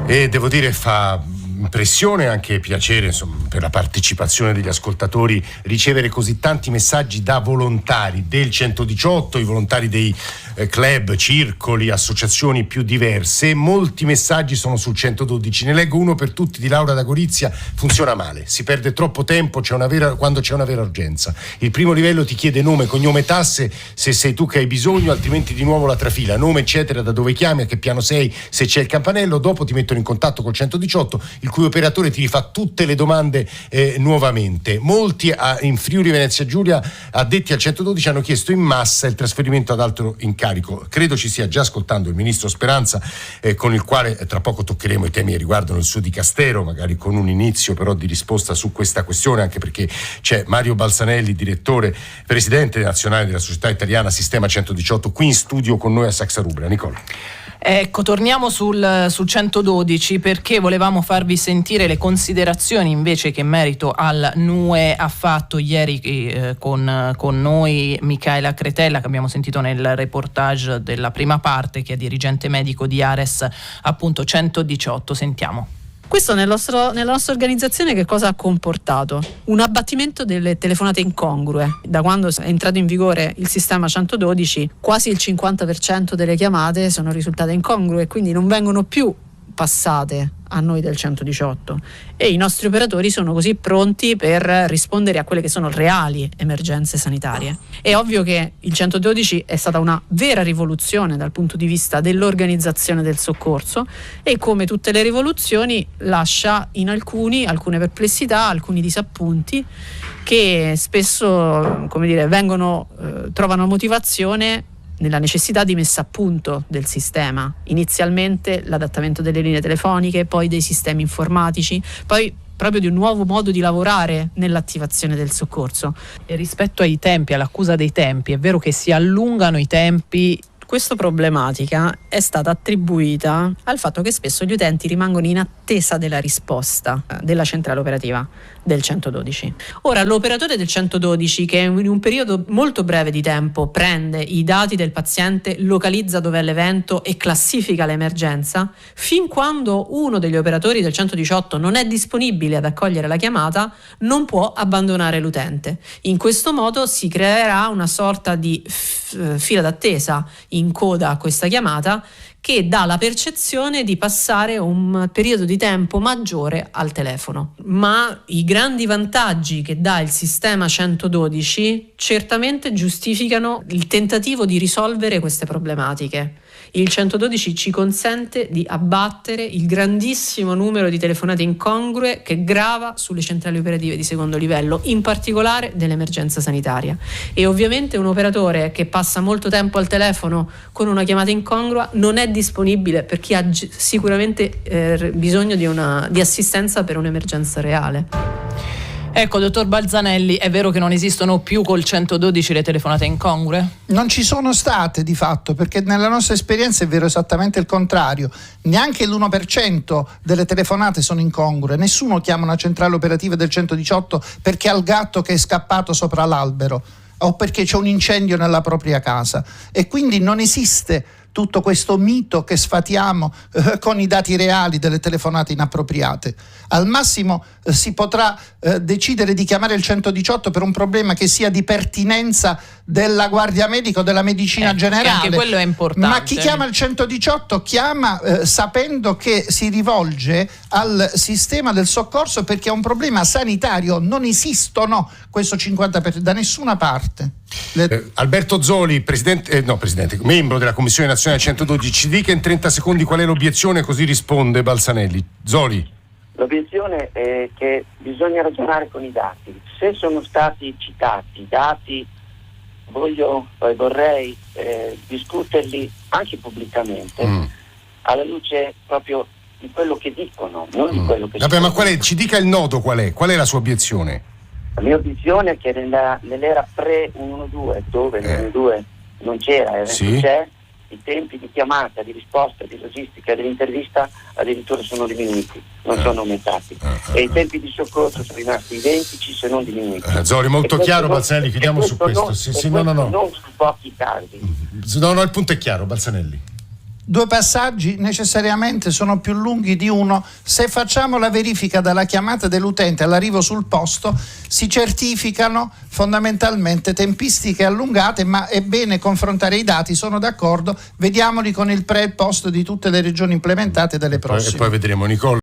E devo dire fa impressione, anche piacere, insomma, per la partecipazione degli ascoltatori, ricevere così tanti messaggi da volontari del 118, i volontari dei club, circoli, associazioni più diverse. Molti messaggi sono sul 112. Ne leggo uno per tutti di Laura da Gorizia. Funziona male, si perde troppo tempo quando c'è una vera urgenza. Il primo livello ti chiede nome, cognome, tasse, se sei tu che hai bisogno, altrimenti di nuovo la trafila, nome eccetera, da dove chiami, a che piano sei, se c'è il campanello. Dopo ti mettono in contatto col 118, il cui operatore ti rifà tutte le domande nuovamente. Molti in Friuli Venezia Giulia, addetti al 112, hanno chiesto in massa il trasferimento ad altro incarico. Credo ci stia già ascoltando il ministro Speranza, con il quale tra poco toccheremo i temi che riguardano il suo dicastero, magari con un inizio però di risposta su questa questione, anche perché c'è Mario Balzanelli, presidente nazionale della Società Italiana Sistema 118, qui in studio con noi a Saxa Rubra. Nicola. Ecco, torniamo sul 112 perché volevamo farvi sentire le considerazioni invece che merito al NUE ha fatto ieri con noi Michaela Cretella, che abbiamo sentito nel reportage della prima parte, che è dirigente medico di Ares appunto 118. Sentiamo. Questo nella nostra organizzazione che cosa ha comportato? Un abbattimento delle telefonate incongrue. Da quando è entrato in vigore il sistema 112, quasi il 50% delle chiamate sono risultate incongrue e quindi non vengono più passate a noi del 118 e i nostri operatori sono così pronti per rispondere a quelle che sono reali emergenze sanitarie. È ovvio che il 112 è stata una vera rivoluzione dal punto di vista dell'organizzazione del soccorso e, come tutte le rivoluzioni, lascia in alcune perplessità, alcuni disappunti che spesso, trovano motivazione nella necessità di messa a punto del sistema. Inizialmente l'adattamento delle linee telefoniche, poi dei sistemi informatici, poi proprio di un nuovo modo di lavorare nell'attivazione del soccorso. E rispetto ai tempi, all'accusa dei tempi, è vero che si allungano i tempi? Questa problematica è stata attribuita al fatto che spesso gli utenti rimangono in attesa della risposta della centrale operativa del 112. Ora, l'operatore del 112, che in un periodo molto breve di tempo prende i dati del paziente, localizza dov'è l'evento e classifica l'emergenza, fin quando uno degli operatori del 118 non è disponibile ad accogliere la chiamata, non può abbandonare l'utente. In questo modo si creerà una sorta di fila d'attesa in coda a questa chiamata, che dà la percezione di passare un periodo di tempo maggiore al telefono. Ma i grandi vantaggi che dà il sistema 112 certamente giustificano il tentativo di risolvere queste problematiche. Il 112 ci consente di abbattere il grandissimo numero di telefonate incongrue che grava sulle centrali operative di secondo livello, in particolare dell'emergenza sanitaria. E ovviamente un operatore che passa molto tempo al telefono con una chiamata incongrua non è disponibile per chi ha sicuramente bisogno di assistenza per un'emergenza reale. Ecco, dottor Balzanelli, è vero che non esistono più col 112 le telefonate incongrue? Non ci sono state di fatto, perché nella nostra esperienza è vero esattamente il contrario. Neanche l'1% delle telefonate sono incongrue. Nessuno chiama una centrale operativa del 118 perché ha il gatto che è scappato sopra l'albero o perché c'è un incendio nella propria casa. E quindi non esiste tutto questo mito che sfatiamo con i dati reali delle telefonate inappropriate. Al massimo si potrà decidere di chiamare il 118 per un problema che sia di pertinenza della guardia medica o della medicina generale. Anche quello è importante. Ma chi chiama il 118 chiama sapendo che si rivolge al sistema del soccorso perché è un problema sanitario. Non esistono questo 50% da nessuna parte. Alberto Zoli, membro della Commissione Nazionale 112, ci dica in 30 secondi qual è l'obiezione, così risponde Balzanelli. Zoli. L'obiezione è che bisogna ragionare con i dati. Se sono stati citati i dati, vorrei discuterli anche pubblicamente, alla luce proprio di quello che dicono, non di quello che Vabbè, ma ci dica il nodo qual è? Qual è la sua obiezione? La mia obiezione è che nell'era pre-112, dove l'112 non c'era, adesso c'è, i tempi di chiamata, di risposta, di logistica, dell'intervista addirittura sono diminuiti, non sono aumentati. E i tempi di soccorso sono rimasti identici, se non diminuiti. Zoli, molto chiaro, Balzanelli, chiudiamo su questo. Non su pochi casi. No, il punto è chiaro, Balzanelli. 2 passaggi necessariamente sono più lunghi di uno. Se facciamo la verifica dalla chiamata dell'utente all'arrivo sul posto, si certificano fondamentalmente tempistiche allungate, ma è bene confrontare i dati, sono d'accordo, vediamoli con il pre e il post di tutte le regioni implementate e delle prossime. E poi vedremo, Nicola.